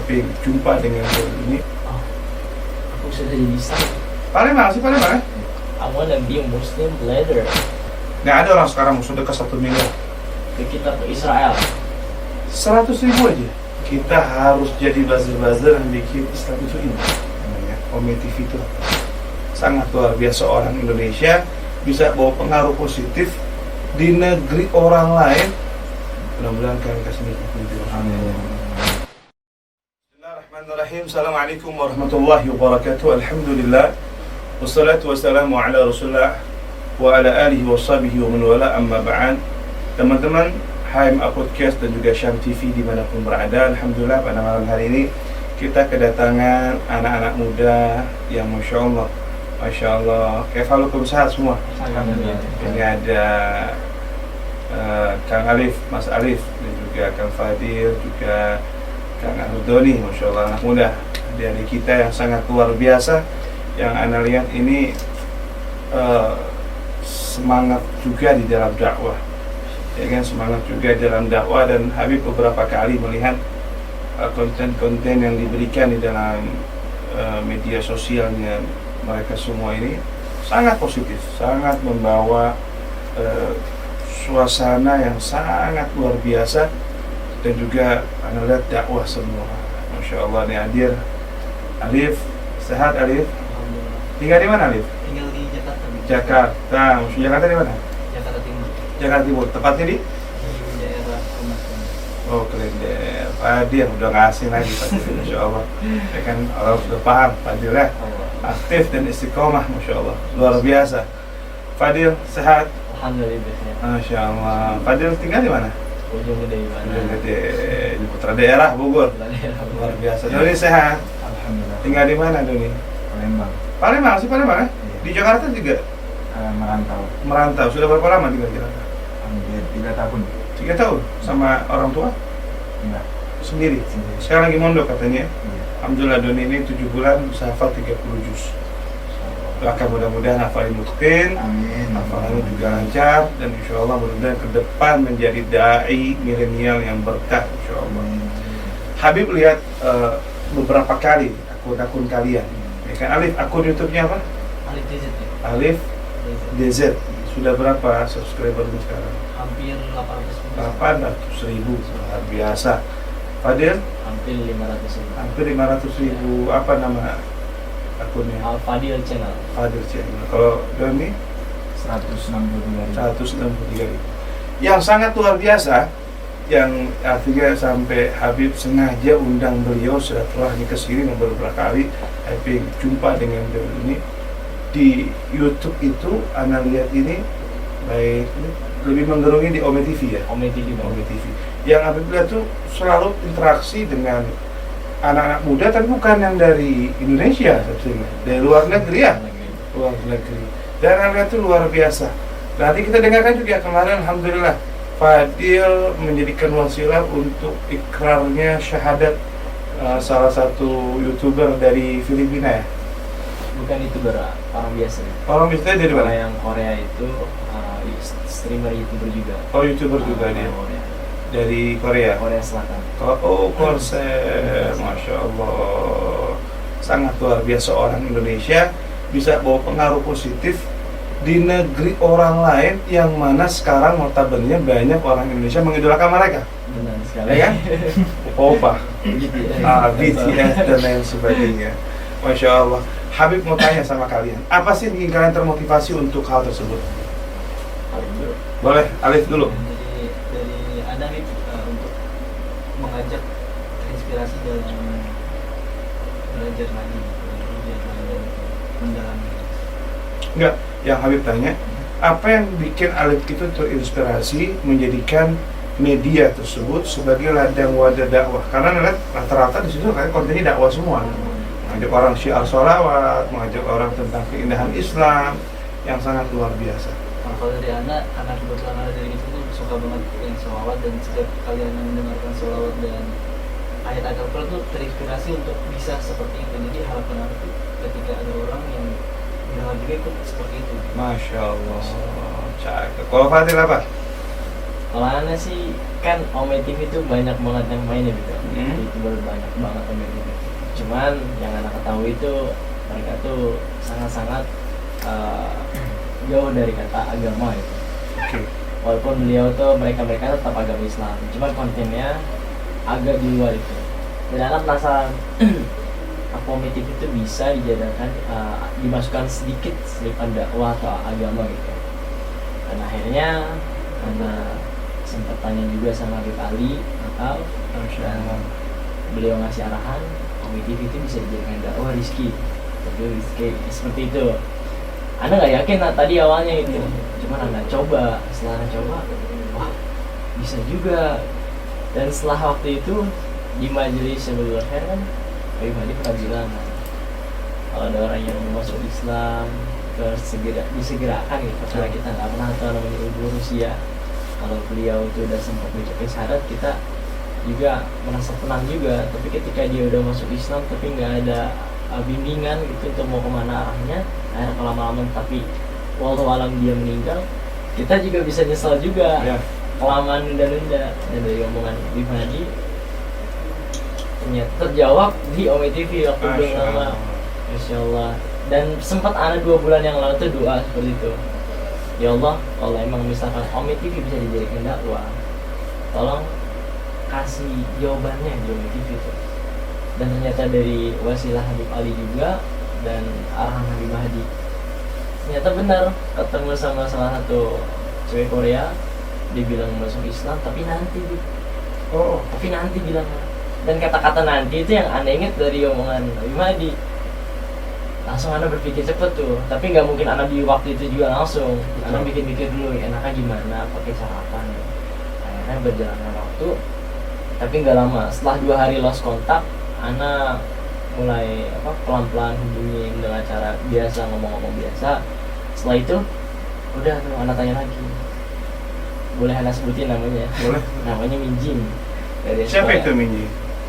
Happy jumpa dengan ini. Aku sudah bisa. Paling mana? I wanna be a Muslim leader. Nggak ada orang sekarang sudah ke 1 miliar. Kita ke Israel. 100.000 aja. Kita harus jadi buzzer-buzzer yang bikin Islam itu ini. Namanya Ome TV itu sangat luar biasa. Orang Indonesia bisa bawa pengaruh positif di negeri orang lain. Mudah-mudahan kalian kasih nikmat video. Amin. Bismillahirrahmanirrahim. Assalamualaikum warahmatullahi wabarakatuh. Alhamdulillah. Wassalatu wassalamu ala Rasulullah wa ala alihi wa sahbihi wa man wala, amma ba'an. Teman-teman HMA Podcast dan juga Syam TV dimanapun berada, alhamdulillah pada malam hari ini kita kedatangan anak-anak muda yang Masya Allah kefalukum sehat semua. Ini ada Kang Alif, Mas Alif, dan juga Kang Fadil, juga Kang Doni, Masya Allah anak muda dari kita yang sangat luar biasa, yang Anda lihat ini semangat juga di dalam dakwah, ya kan, semangat juga dalam dakwah. Dan Habib beberapa kali melihat konten-konten yang diberikan di dalam media sosialnya mereka semua ini sangat positif, sangat membawa suasana yang sangat luar biasa, dan juga Anda lihat dakwah semua. Masya Allah nih hadir Alif, sehat Alif? Tinggal di mana Alif? Tinggal di Jakarta. Jakarta. Maksud Jakarta di mana? Jakarta Timur. Jakarta Timur. Tepatnya di? Di daerah Kemaskan. Oh, Klender. Fadil udah ngasih lagi Fadil. Masya Allah. Ya kan orang sudah paham Fadil ya. Aktif dan istiqomah, Masya Allah. Luar biasa. Fadil sehat? Alhamdulillah. Masya Allah. Fadil tinggal di mana? Ujung Gede di mana? Ujung Gede, di putra daerah Bogor. Luar biasa. Doni sehat? Alhamdulillah. Tinggal di mana Doni? Palembang. Palembang sih, Palembang ya? Di Jakarta juga? Merantau. Merantau. Sudah berapa lama tinggal di Jakarta? Hampir 3 tahun. 3 tahun? Sama orang tua? Enggak. Sendiri? Sendiri. Sekarang lagi mondok katanya. Iya. Alhamdulillah Doni ini 7 bulan bisa hafal 30 juz. Doakan mudah-mudahan hafalnya mutqin, Amin. hafalannya juga lancar, dan insya Allah mudah-mudahan ke depan menjadi da'i milenial yang berkah, insya Allah. Habib lihat beberapa kali akun-akun kalian. Ya kan Alif, akun YouTube-nya apa? Alif DZ ya? Alif DZ. DZ. Sudah berapa subscribernya sekarang? Hampir 800 800.000, luar biasa. Fadil? Hampir 500 ribu. Hampir 500.000. Apa nama akunnya? Al Fadil Channel. Fadil Channel. Kalau Doni? 163. 163.000. Yang sangat luar biasa, yang artinya sampai Habib sengaja undang beliau silaturahmi ke sini beberapa kali. Habib jumpa dengan beliau ini di YouTube itu, Anda lihat ini baik, ini lebih menggerungi di Ome TV ya. Ome TV. Ome TV. Yang Habib lihat tuh selalu interaksi dengan anak-anak muda, tapi bukan yang dari Indonesia, sebetulnya dari luar negeri ya, luar negeri. Dan Anda lihat tuh luar biasa. Nanti kita dengarkan juga kemarin, alhamdulillah Fadil menjadikan wasilah untuk ikrarnya syahadat salah satu YouTuber dari Filipina ya. Bukan itu orang biasa. Orang biasanya dari Orang mana? yang Korea itu streamer YouTuber juga. Oh, YouTuber juga dia. Korea. Dari Korea. Korea Selatan. Oh, konser, Masya Allah. Sangat luar biasa orang Indonesia bisa bawa pengaruh positif di negeri orang lain, yang mana sekarang notabene banyak orang Indonesia mengidolakan mereka. Benar sekali. Ya kan? Opa, BTS. BTS dan lain sebagainya. Masya Allah. Habib mau tanya sama kalian, apa sih yang bikin kalian termotivasi untuk hal tersebut? Boleh, Alif dulu. Dari Anda nih untuk mengajak terinspirasi dalam belajar lagi, mendalami. Enggak, yang Habib tanya, apa yang bikin Alif itu terinspirasi menjadikan media tersebut sebagai ladang wadah dakwah? Karena lihat rata-rata di situ kan kontennya dakwah semua. Mengajak orang syiar sholawat, mengajak orang tentang keindahan Islam yang sangat luar biasa. Kalau dari anak, karena kebetulan ada dari itu tuh suka banget yang sholawat, dan setiap kalian yang mendengarkan sholawat dan ayat-ayat Al-Quran tuh terinspirasi untuk bisa seperti itu. Jadi harapan aku tuh ketika ada orang yang mendengar juga ikut seperti itu. Masya Allah, cakep. Kalau Fadil apa? Kalau aneh sih kan Ome TV itu banyak banget yang main ya gitu. Hmm. YouTuber banyak banget Ome TV. Cuman yang anak ketahui itu mereka tuh sangat-sangat jauh dari kata agama gitu. Oke. Walaupun beliau tuh mereka tetap agama Islam, cuman kontennya agak di luar itu. Dan anak penasaran apa Ome TV itu bisa dijadikan dimasukkan sedikit selipan dakwah atau agama gitu. Dan akhirnya karena sempat tanya juga sama Habib Ali atau dan beliau ngasih arahan Ome TV itu bisa dijadikan dakwah Rizky seperti itu. Anda nggak yakin tadi awalnya gitu, cuman Anda coba, setelah Anda coba, wah bisa juga. Dan setelah waktu itu di majelis sebelum akhir kan Habib Ali pernah bilang kalau ada orang yang mau masuk Islam terus disegerakan gitu, karena kita nggak pernah tahu namanya ibu Rusia. Kalau beliau itu udah sempat mencapai syarat, kita juga merasa tenang juga. Tapi ketika dia udah masuk Islam tapi nggak ada bimbingan gitu untuk mau kemana arahnya, akhirnya kalau lama-lama tapi walau alam dia meninggal, kita juga bisa nyesal juga Ya. kelamaan nunda-nunda. Dan dari omongan Habib Hadi ternyata terjawab di Ome TV waktu belum Masya lama. Allah. Masya Allah. Dan sempat ada 2 bulan yang lalu tuh doa seperti itu. Ya Allah, kalau emang misalkan Ome TV bisa dijadikan dakwah, tolong kasih jawabannya di Ome TV itu. Dan ternyata dari wasilah Habib Ali juga dan arahan Habib Mahdi, ternyata benar ketemu sama salah satu cewek Korea, dia bilang masuk Islam tapi nanti Oh, tapi nanti bilangnya. Dan kata-kata nanti itu yang aneh inget dari omongan Habib Mahdi. Langsung Anda berpikir cepet tuh, tapi nggak mungkin Anda di waktu itu juga langsung. Anda mikir-mikir dulu enaknya gimana, pakai cara apa nih. Akhirnya berjalannya waktu, tapi nggak lama. Setelah 2 hari lost kontak, Ana mulai pelan-pelan hubungin dengan cara biasa, ngomong-ngomong biasa. Setelah itu udah tuh Ana tanya lagi, boleh Ana sebutin namanya? boleh. Namanya Minjin. Dari Siapa sekolah. itu Minji?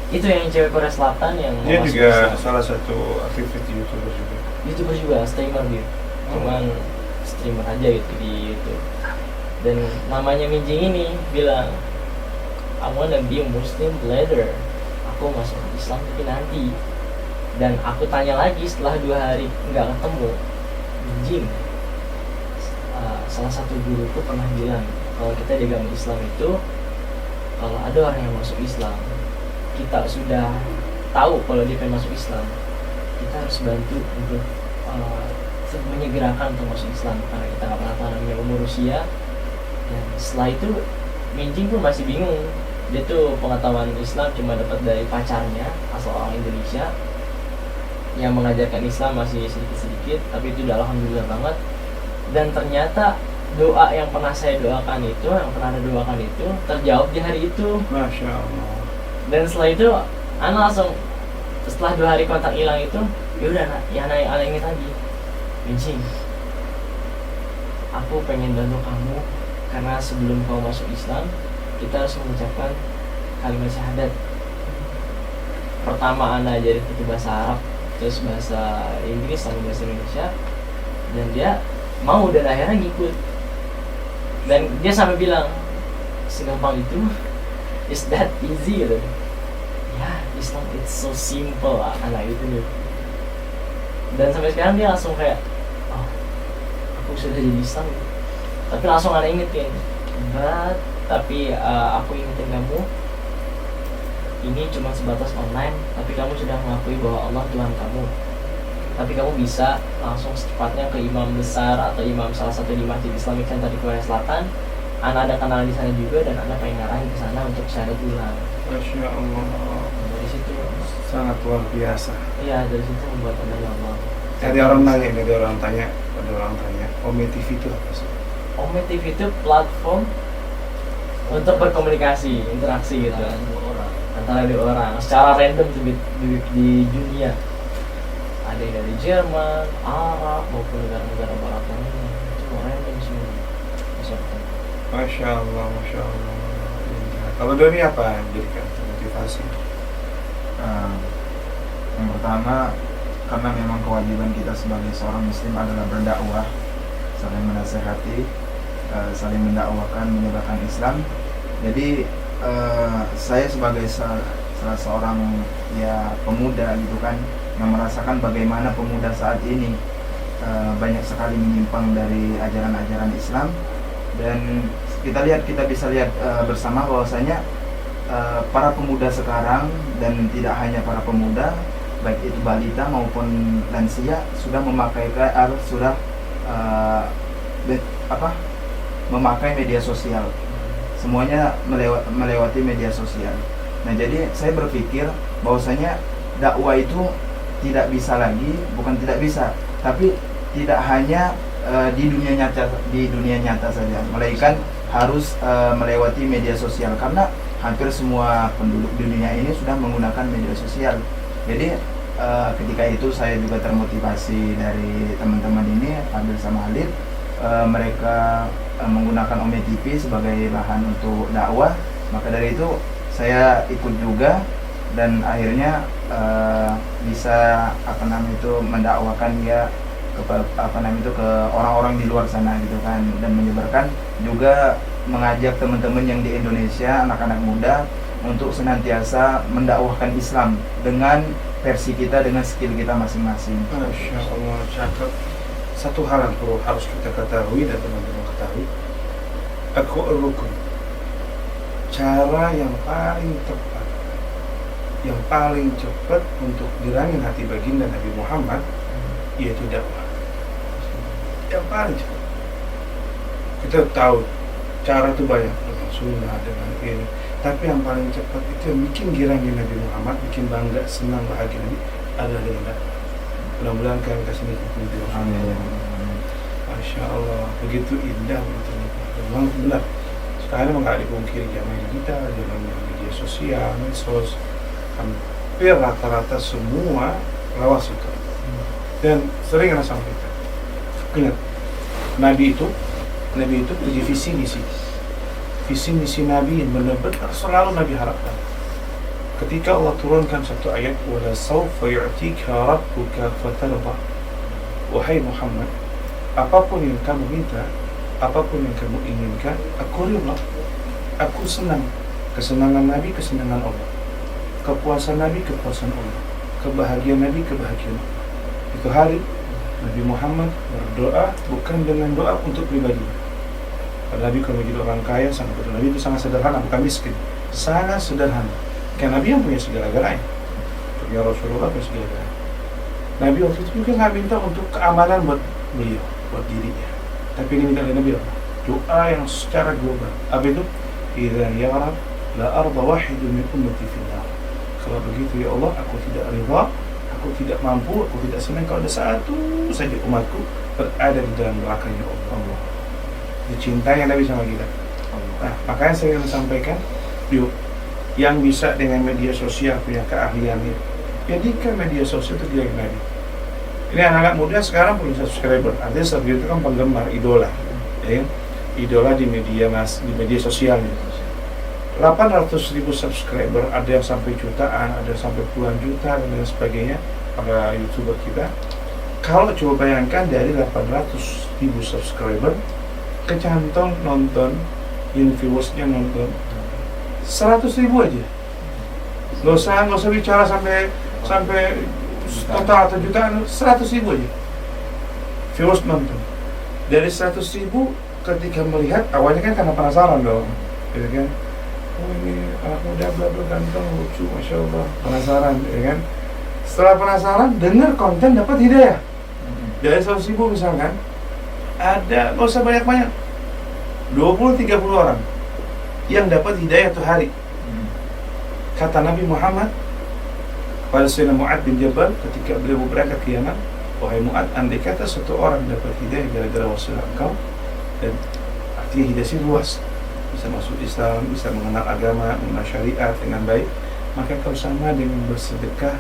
Itu yang cewek Korea Selatan yang Dia masuk juga Islam. salah satu aktivis YouTuber juga. YouTuber juga, streamer dia. Cuman streamer aja gitu di YouTube. Dan namanya Minjing ini bilang, I wanna be a Muslim later. Aku masuk Islam tapi nanti. Dan aku tanya lagi setelah 2 hari nggak ketemu, Minjing, salah satu guruku pernah bilang kalau kita di agama Islam itu, kalau ada orang yang masuk Islam, kita sudah tahu kalau dia pengen masuk Islam, kita harus bantu untuk menyegerakan untuk masuk Islam, karena kita nggak pernah tahu namanya umur usia. Dan setelah itu Minjing pun masih bingung. Dia tuh pengetahuan Islam cuma dapat dari pacarnya asal orang Indonesia yang mengajarkan Islam masih sedikit-sedikit, tapi itu udah alhamdulillah banget. Dan ternyata doa yang pernah saya doakan itu, yang pernah Anda doakan itu terjawab di hari itu. Masya Allah. Dan setelah itu Ana langsung, setelah 2 hari kontak hilang itu, yaudah ya Ana inget lagi, Minjing, aku pengen bantu kamu karena sebelum kau masuk Islam kita harus mengucapkan kalimat syahadat. Pertama Ana ajarin itu bahasa Arab, terus bahasa Inggris sama bahasa Indonesia, dan dia mau dan akhirnya ngikut. Dan dia sampai bilang, segampang itu, is that easy gitu. Ya, Islam it's so simple lah, anak itu nih. Dan sampai sekarang dia langsung kayak, oh, aku sudah jadi Islam. Tapi langsung Ana ingetin, tapi aku ingetin kamu, ini cuma sebatas online, tapi kamu sudah mengakui bahwa Allah Tuhan kamu. Tapi kamu bisa langsung secepatnya ke imam besar atau imam salah satu di Masjid Islamic Center di Korea Selatan. Ana ada kenalan di sana juga, dan Ana pengen ngarahin ke sana untuk syahadat ulang. Masya Allah. Dari situ, Sangat luar biasa. iya, dari situ membuat Ana ya Allah. Ada orang nanya, ada orang tanya, Ome TV itu apa sih? Ome TV itu platform untuk berkomunikasi, interaksi gitu antara 2 orang secara random di dunia. Ada yang dari Jerman, Arab maupun negara-negara barat lainnya, cuma random semua. Masya Allah, Masya Allah. Kalau Doni apa yang menjadikan motivasi? Yang pertama, karena memang kewajiban kita sebagai seorang muslim adalah berdakwah, saling menasehati, saling mendakwakan, menyebarkan Islam. Jadi saya sebagai salah seorang ya pemuda gitu kan, yang merasakan bagaimana pemuda saat ini banyak sekali menyimpang dari ajaran-ajaran Islam. Dan kita bisa lihat bersama bahwasanya para pemuda sekarang, dan tidak hanya para pemuda, baik itu balita maupun lansia, sudah memakai memakai media sosial. Semuanya melewati media sosial. Nah, jadi saya berpikir bahwasanya dakwah itu tidak bisa lagi, bukan tidak bisa, tapi tidak hanya di dunia nyata saja, melainkan harus melewati media sosial, karena hampir semua penduduk di dunia ini sudah menggunakan media sosial. Jadi ketika itu saya juga termotivasi dari teman-teman ini, Adil sama Halid. Mereka menggunakan Ome TV sebagai bahan untuk dakwah, maka dari itu saya ikut juga, dan akhirnya bisa mendakwakan ya ke orang-orang di luar sana gitu kan, dan menyebarkan juga, mengajak teman-teman yang di Indonesia, anak-anak muda, untuk senantiasa mendakwahkan Islam dengan versi kita, dengan skill kita masing-masing. Masya Allah, cakep. Satu hal yang harus kita ketahui dan teman-teman ketahui, rukun, cara yang paling tepat, yang paling cepat untuk dirangin hati baginda Nabi Muhammad, yaitu dakwah. Yang paling cepat. Kita tahu cara itu banyak, dengan sunnah, dengan ini, tapi yang paling cepat itu yang bikin girangin Nabi Muhammad, bikin bangga, senang, bahagia Nabi, adalah dengan dakwah. Mudah-mudahan kalian kasih nikmat di Rasulullah. Masya Allah, begitu indah, begitu nikmat. Memang benar. Sekarang nggak dipungkiri zaman kita, zaman media sosial, medsos, hampir rata-rata semua lawas itu. Dan sering saya sampaikan, ingat, Nabi itu punya visi misi Nabi yang benar-benar selalu Nabi harapkan. Ketika Allah turunkan satu ayat, wala sawfa yu'tika rabbuka fatarda, wahai Muhammad, apapun yang kamu minta, apapun yang kamu inginkan, aku ridha, aku senang. Kesenangan Nabi, kesenangan Allah. Kepuasan Nabi, kepuasan Allah. Kebahagiaan Nabi, kebahagiaan Allah. Itu hari Nabi Muhammad berdoa bukan dengan doa untuk pribadi. Karena Nabi kalau menjadi orang kaya, Nabi itu sangat sederhana, bukan miskin, sangat sederhana. Karena Nabi yang punya segala-galanya, punya Rasulullah punya segala-galanya. Nabi waktu itu juga nggak minta untuk keamanan buat beliau, buat dirinya, tapi ini minta dari Nabi apa? Doa yang secara global. Apa itu? Idza ya Rab la arda wahidun min ummati finnar. Kalau begitu ya Allah, aku tidak ridha, aku tidak mampu, aku tidak senang kalau ada satu saja umatku berada di dalam nerakanya Allah. Dicintainya Nabi sama kita. Nah, makanya saya ingin sampaikan, yuk, yang bisa dengan media sosial punya keahlian ini, jadikan media sosial itu dia Nabi. Ini anak-anak muda sekarang punya subscriber, artinya subscriber itu kan penggemar, idola, ya, idola di media sosial. 800.000 subscriber, ada yang sampai jutaan, ada yang sampai puluhan juta dan lain sebagainya para YouTuber kita. Kalau coba bayangkan dari 800.000 subscriber, kecantong nonton, viewersnya nonton 100.000 aja. Nggak usah bicara sampai total atau jutaan, 100.000 aja viewers nonton. Dari 100.000, ketika melihat, awalnya kan karena penasaran dong, gitu kan? Oh, ini anak muda bla bla ganteng, lucu, masya Allah, penasaran, ya kan? Setelah penasaran, dengar konten, dapat hidayah. Dari 100.000 misalkan, ada, nggak usah banyak-banyak, 20-30 orang yang dapat hidayah itu hari. Kata Nabi Muhammad pada Sayyidina Mu'ad bin Jabal ketika beliau berangkat ke Yaman, wahai Mu'ad, andai kata satu orang dapat hidayah gara-gara wasilah engkau, dan artinya hidayah luas, bisa masuk Islam, bisa mengenal agama, mengenal syariat dengan baik, maka kau sama dengan bersedekah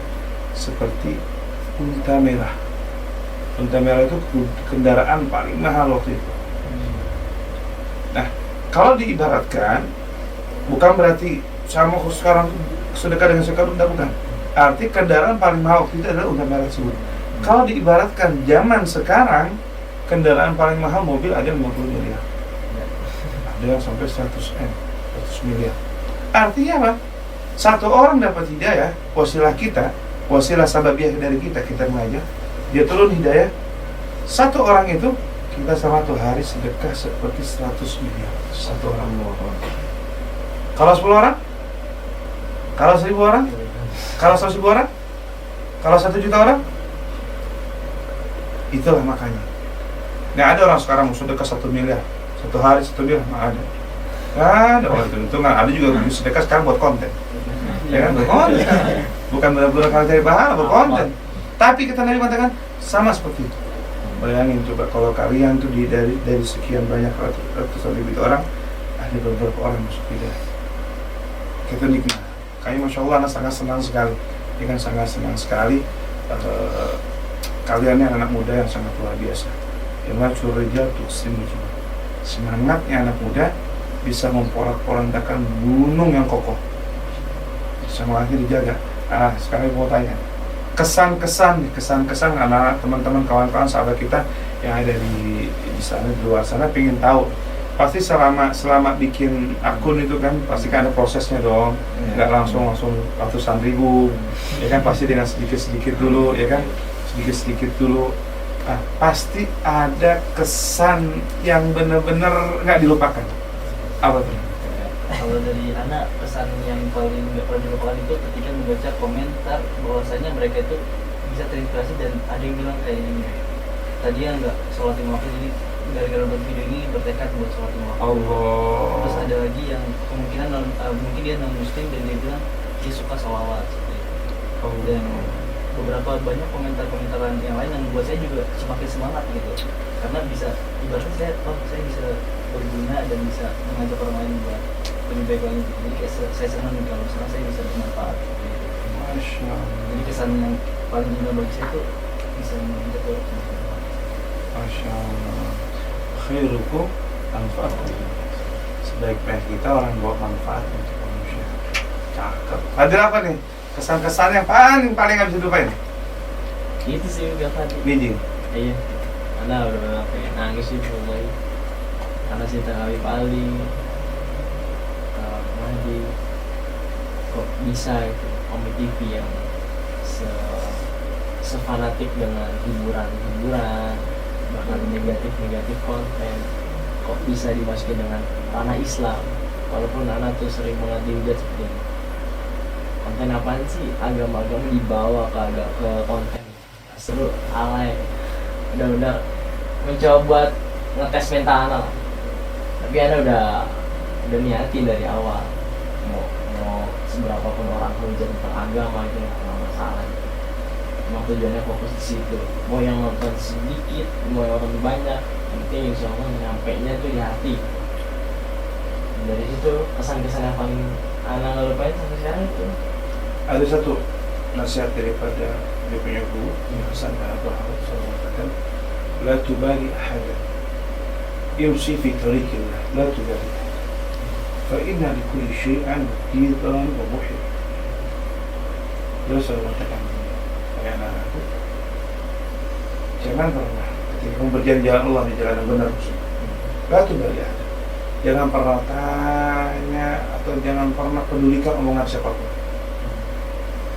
seperti unta merah. Unta merah itu kendaraan paling mahal waktu itu. Nah, kalau diibaratkan, bukan berarti sama sekarang sedekah dengan sedekah unta, bukan. Arti kendaraan paling mahal waktu itu adalah unta merah tersebut. Kalau diibaratkan zaman sekarang, kendaraan paling mahal mobil ada 50 miliar. Ada yang sampai 100 M, 100 miliar. Artinya apa? Satu orang dapat hidayah, wasilah kita, wasilah sababiah dari kita mengajar, dia turun hidayah. Satu orang itu kita sama satu hari sedekah seperti 100 miliar. Satu orang. Kalau 10 orang? Kalau 1000 orang? Kalau 100.000 orang? Kalau 1 juta orang? Itulah makanya. Nggak ada orang sekarang mau sedekah 1 miliar satu hari 1 miliar, nggak ada. Nggak ada orang itu nggak ada juga sedekah sekarang buat konten. Ya kan, berkonten. Bukan benar-benar kalau cari pahala, berkonten. Tapi kita Nabi katakan sama seperti itu. Bayangin coba kalau kalian tuh dari sekian banyak ratusan ribu orang, ada beberapa orang masuk hidayah. Kita nikmat. Kami Masya Allah sangat senang sekali. Ini kan sangat senang sekali. Kalian ini anak muda yang sangat luar biasa. Yang rijal tuqsimu. Semangatnya anak muda bisa memporak-porandakan gunung yang kokoh. Semangatnya dijaga. Sekarang mau tanya, kesan-kesan anak teman-teman kawan-kawan sahabat kita yang ada di sana, di luar sana, pengen tahu. Pasti selama bikin akun itu kan pasti kan ada prosesnya dong, nggak langsung ratusan ribu, ya kan, pasti dengan sedikit dulu, ya kan, sedikit dulu. Nah, pasti ada kesan yang benar-benar nggak dilupakan. Apa tuh? Kalau dari anak, pesan yang paling nggak pernah dilupakan itu ketika membaca komentar bahwasanya mereka itu bisa terinspirasi, dan ada yang bilang kayak ini, tadi yang nggak sholat lima waktu, jadi gara-gara buat video ini bertekad buat sholat lima waktu. Allah. Terus ada lagi yang kemungkinan mungkin dia non muslim dan dia bilang dia suka sholawat seperti itu. Dan beberapa banyak komentar-komentaran yang lain yang membuat saya juga semakin semangat gitu, karena bisa ibaratnya saya bisa berguna dan bisa mengajak orang lain buat lebih baik lagi. Jadi kayak saya senang kalau misalnya saya bisa bermanfaat gitu. Masya Allah. Jadi kesan yang paling indah bagi saya itu bisa mengajak orang lain. Masya Allah. Khairukum anfa'ukum. Sebaik-baik kita orang yang bawa manfaat untuk manusia. Cakep. Ada apa nih? Kesan-kesan yang paling nggak bisa dilupain? Itu sih udah tadi. Mijing. Iya. Ana udah pengen nangis sih mulai. Karena cinta Habib Ali. Mahdi. Kok bisa gitu Komik TV yang sefanatik dengan hiburan, bahkan negatif konten, kok bisa dimasukin dengan ranah Islam, walaupun anak tuh sering banget dihujat seperti ini. Konten apaan sih, agama-agama dibawa ke konten seru, alay, udah mencoba buat ngetes mental anak. Tapi anak udah niatin dari awal, mau seberapa pun orang hujat tentang agama itu nggak masalah. Emang tujuannya fokus di situ. Mau yang nonton sedikit, mau yang nonton banyak, yang penting insya Allah nyampainya tuh di hati. Dari situ kesan-kesan yang paling anak nggak lupain sampai sekarang itu. Ada satu nasihat daripada dia punya guru yang Hasan Abu Hamid SAW mengatakan, la tubali ahadan yumsi fi tariqillah, la tubali, fa inna likulli syai'an muqidan wa muhib. Dia selalu mengatakan, anak-anakku, jangan pernah ketika kamu berjalan jalan Allah di jalan yang benar, la tubali ahadan, jangan pernah tanya atau jangan pernah pedulikan omongan siapapun.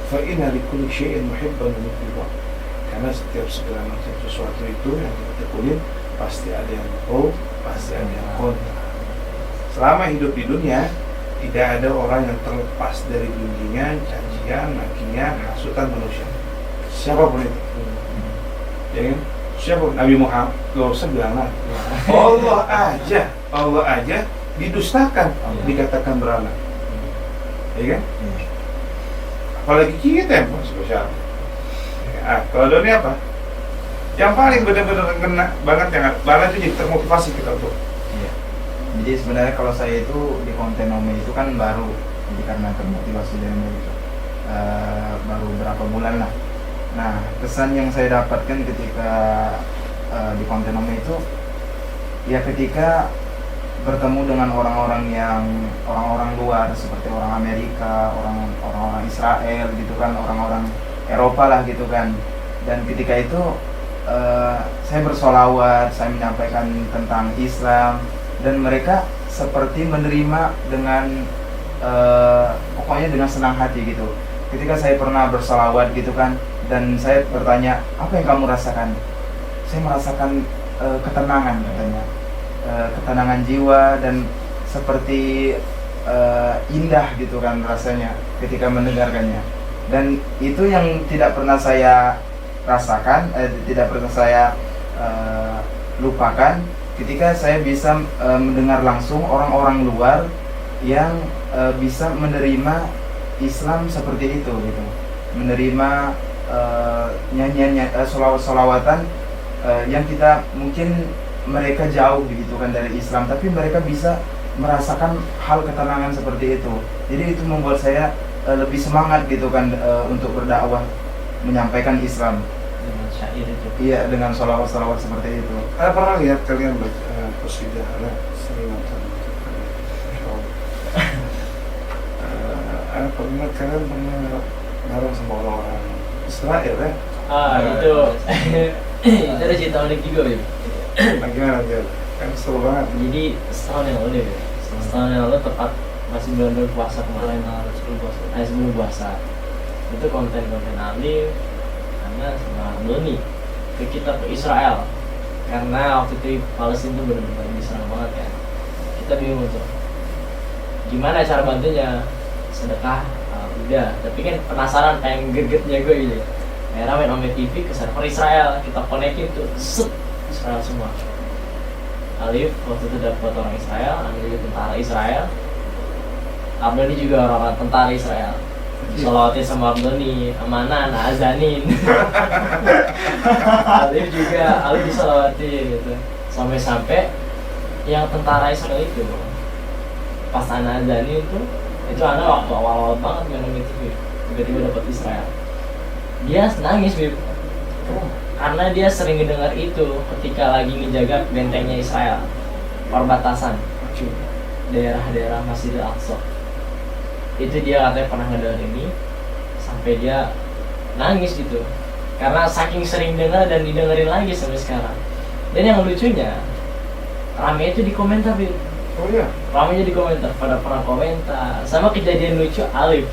Fa'inna likulli syai'in muhibban wa mubghidhan. Karena setiap segala macam sesuatu itu yang kita tekunin pasti ada yang pro, pasti ada yang kontra. Selama hidup di dunia, tidak ada orang yang terlepas dari bimbingan, cacian, makian, hasutan manusia. Siapapun itu. Ya kan? Siapapun, Nabi Muhammad, gak usah bilang lah. Allah aja didustakan, dikatakan beranak. Ya kan? Apalagi kita yang spesial. Kalau dunia apa? Yang paling benar-benar kena banget itu jadi termotivasi kita untuk. Iya. Jadi sebenarnya kalau saya itu di konten Ome itu kan baru, jadi karena termotivasi dari itu baru berapa bulan lah. Nah, kesan yang saya dapatkan ketika di konten Ome itu, ya ketika bertemu dengan orang-orang luar seperti orang Amerika, orang-orang Israel gitu kan, orang-orang Eropa lah gitu kan. Dan ketika itu saya bersolawat, saya menyampaikan tentang Islam, dan mereka seperti menerima dengan pokoknya dengan senang hati gitu. Ketika saya pernah bersalawat gitu kan, dan saya bertanya, apa yang kamu rasakan? Saya merasakan ketenangan katanya, ketenangan jiwa dan seperti indah gitu kan rasanya ketika mendengarkannya. Dan itu yang tidak pernah saya rasakan, tidak pernah saya lupakan ketika saya bisa mendengar langsung orang-orang luar yang bisa menerima Islam seperti itu gitu, menerima nyanyian solawatan yang kita mungkin mereka jauh begitu kan dari Islam, tapi mereka bisa merasakan hal ketenangan seperti itu. Jadi itu membuat saya lebih semangat gitu kan untuk berdakwah, menyampaikan Islam. Dengan syair itu. Iya, dengan solawat-solawat seperti itu. Ada pernah lihat kalian qasidah? Ada sering nonton. Ada pernah kalian bareng sama orang-orang Israel ya? Itu itu ada cerita unik juga, Bib. Bagaimana dia? Kan seru banget. Jadi setahun yang lalu, Bib. Setahun yang lalu tepat masih bulan puasa kemarin, sebelum puasa. Itu konten-konten Alif karena sama Doni ke Israel, karena waktu itu Palestina itu benar-benar diserang banget kan. Kita bingung tuh gimana cara bantunya, sedekah udah, tapi kan penasaran pengen gregetnya gue gitu ya. Akhirnya main Ome TV ke server Israel, kita konekin tuh set Israel semua. Alif waktu itu dapat orang Israel, Amir juga tentara Israel, Abdoni juga orang tentara Israel. Sholawatin sama Abdoni, Amanan, Azanin. Alif disolawatin gitu. Sampai-sampai yang tentara Israel itu pas anak Azanin itu anak waktu awal-awal banget main Ome TV, tiba-tiba dapat Israel. Dia nangis, Bib. Karena dia sering mendengar itu ketika lagi menjaga bentengnya Israel, perbatasan daerah-daerah Masjidil Aqsa. Itu dia katanya pernah ngedengar ini sampai dia nangis gitu, karena saking sering dengar dan didengerin lagi sampai sekarang. Dan yang lucunya, rame itu di komentar, Bib. Oh iya? Ramenya di komentar, pada pernah komentar. Sama kejadian lucu Alif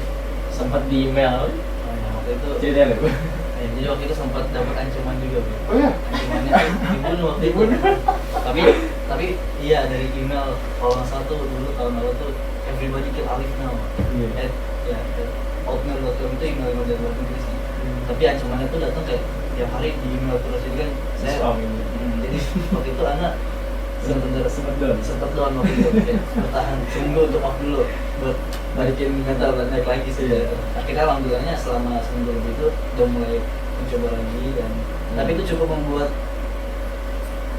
sempat di email. Waktu itu Cerita Alif. jadi waktu itu sempat dapat ancaman juga, Bib. Oh iya? Ancamannya dibunuh waktu itu. Tapi iya, dari email kalau nggak salah tuh dulu tahun lalu tuh everybody kill Alif now. Iya. Outmail.com itu email dari luar negeri sih. Tapi ancamannya tuh datang kayak tiap hari di email terus, jadi kan saya jadi waktu itu anak sempat down waktu itu, kayak bertahan seminggu untuk waktu dulu buat balikin mental dan naik lagi sih. Akhirnya alhamdulillahnya selama seminggu lebih itu udah mulai mencoba lagi, dan tapi itu cukup membuat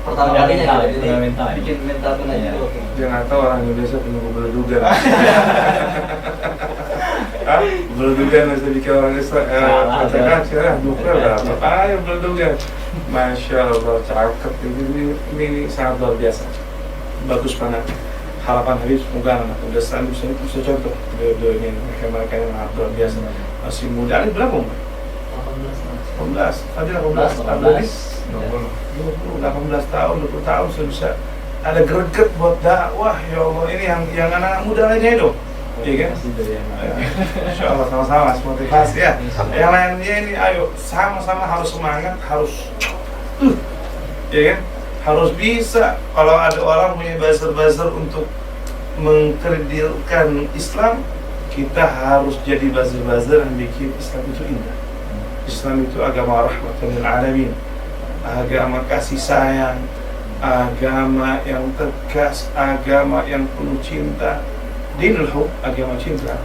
pertama kalinya gitu, jadi bikin mental kena gitu. Dia nggak tahu orang Indonesia penunggu beleduga. Beleduga masih bikin orang Israel. Katakan sekarang duka lah. Apa yang beleduga? Masya Allah, cakep ini sangat luar biasa. Bagus banget. Harapan Habib semoga anak muda sekarang bisa contoh dua ini, mereka yang sangat luar biasa. Masih muda. Ali berapa umur? 18. Tadi 18 tahun, 20 tahun sudah bisa ada greget buat dakwah. Ya Allah, ini yang anak muda lainnya itu. Iya kan? Insya Allah sama-sama motivasi ya. Yang lainnya ini ayo sama-sama harus semangat, harus ya kan? Harus bisa. Kalau ada orang punya buzzer-buzzer untuk mengkerdilkan Islam, kita harus jadi buzzer-buzzer yang bikin Islam itu indah. Islam itu agama rahmatan lil alamin, agama kasih sayang, agama yang tegas, agama yang penuh cinta. Dinul hub, agama cinta,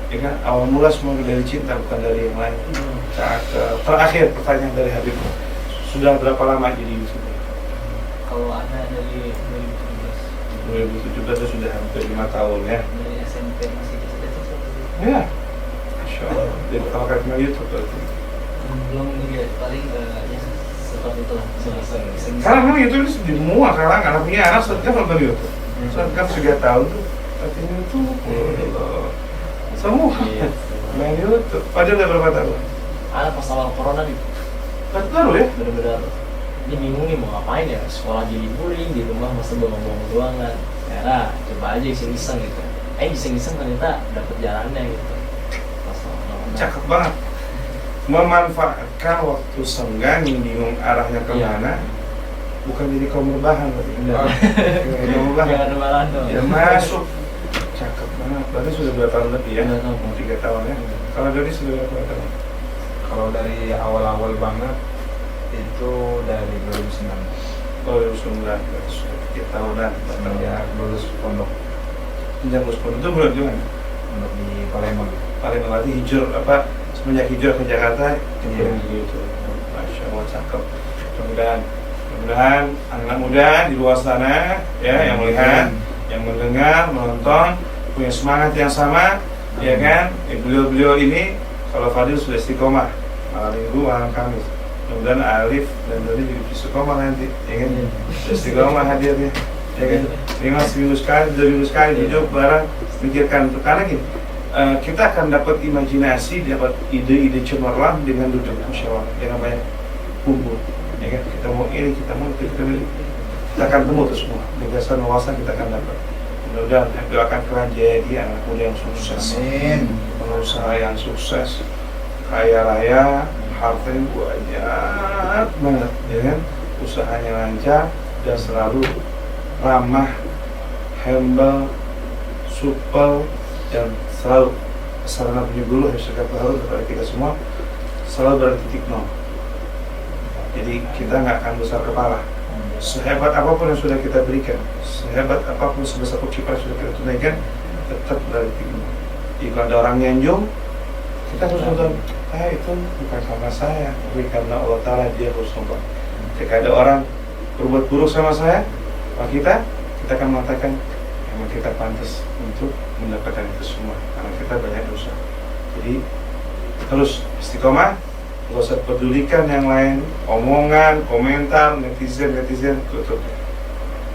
ya kan? Awal mula semua dari cinta, bukan dari yang lain. Terakhir pertanyaan dari Habib, sudah berapa lama jadi YouTube? Kalau ada dari 2017 sudah hampir 5 tahun ya. Dari SMP masih kecil. Ya, Insya Allah. Jadi pertama kali kenal YouTube berarti. Belum juga, paling ya seperti itulah. Sekarang memang YouTube ini di semua kalangan, anak punya anak kan nonton YouTube. Kan 3 tahun tuh. Artinya itu semua main YouTube. Padahal udah berapa tahun? Anak pas awal corona nih, Baru ya? benar-benar dia bingung nih mau ngapain ya, sekolah diliburin, di rumah masa bengong-bengong doang kan. Merah, coba aja iseng-iseng gitu. Iseng-iseng ternyata dapet jalannya gitu. Pas awal-awal. Cakep banget. Memanfaatkan waktu senggang yang bingung arahnya kemana, bukan jadi kaum rebahan berarti. Kaum rebahan. Jangan rebahan dong. Ya masuk. Cakep banget. Berarti sudah 2 tahun lebih ya? 2 tahun. 3 tahun ya. Kalau dari sudah berapa tahun? Kalau dari awal-awal banget itu dari 2009 Oh, 2009, berarti sudah 3 tahunan. semenjak lulus pondok Sejak lulus pondok itu bulan gimana? pondok di Palembang. Paling berarti hijrah apa? Semenjak hijrah ke Jakarta, Iya. gitu. Masya Allah, cakep. Mudah-mudahan anak muda di luar sana ya yang melihat, yang mendengar, menonton punya semangat yang sama, ya kan? Beliau-beliau ini kalau Fadil sudah istiqomah malam minggu, malam Kamis. Mudah-mudahan Alif dan Dodi juga istiqomah nanti, ya kan? Istiqomah hadirnya, ya kan? 5 seminggu sekali, 2 minggu sekali duduk bareng, mikirkan untuk karena gini. Kita akan dapat imajinasi, dapat ide-ide cemerlang dengan duduk musyawarah, yang namanya kumpul, ya kan? Kita mau ini, kita mau itu, kita akan temu itu semua. Gagasan wawasan kita akan dapat. Mudah-mudahan doakan kalian jadi anak muda yang sukses, Amin. pengusaha yang sukses, kaya raya, hartanya banyak banget, ya kan? Usahanya lancar dan selalu ramah, humble, supel, dan selalu sarana penyuluh yang saya katakan kepada kita semua selalu berada di titik nol. Jadi kita nggak akan besar kepala. Sehebat apapun yang sudah kita berikan, sehebat apapun sebesar kiprah yang sudah kita tunaikan, tetap berada di titik nol. Jika ada orang nyanjung, kita harus nonton. Itu bukan karena saya, tapi karena Allah Ta'ala dia harus nonton. Jika ada orang berbuat buruk sama saya, maka kita akan mengatakan memang kita pantas untuk mendapatkan itu semua karena kita banyak dosa. Jadi terus istiqomah, nggak usah pedulikan yang lain, omongan, komentar, netizen tutup,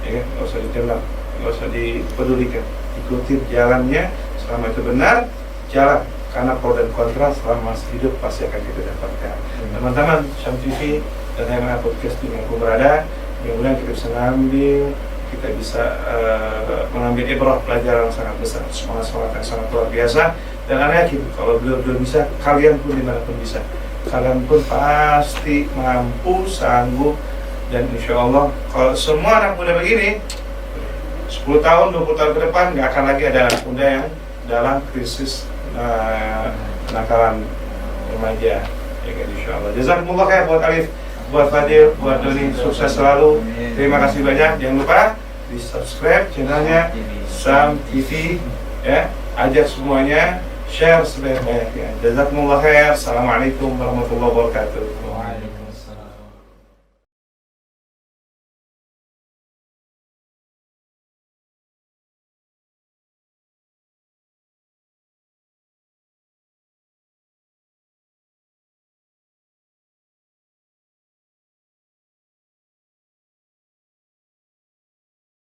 ya kan? Nggak usah didengar, nggak usah dipedulikan, ikutin jalannya. Selama itu benar, jalan. Karena pro dan kontra selama masih hidup pasti akan kita dapatkan. Teman-teman, Syam TV dan HMA Podcast di mana pun berada, mudah-mudahan kita bisa ngambil, kita bisa mengambil ibrah pelajaran yang sangat besar, semangat yang sangat luar biasa. Dan saya yakin kalau beliau bisa, kalian pun dimanapun bisa. Kalian pun pasti mampu, sanggup, dan insya Allah kalau semua anak muda begini 10 tahun, 20 tahun ke depan nggak akan lagi ada anak muda yang dalam krisis kenakalan remaja, ya kan, insya Allah. Jazakumullah khair buat Alif, buat Fadil, buat Doni, sukses selalu. Terima kasih banyak. Jangan lupa di subscribe channelnya Syam TV, ya. Ajak semuanya share sebanyak-banyaknya. Jazakumullah khair. Assalamualaikum warahmatullahi wabarakatuh. Waalaikumsalam.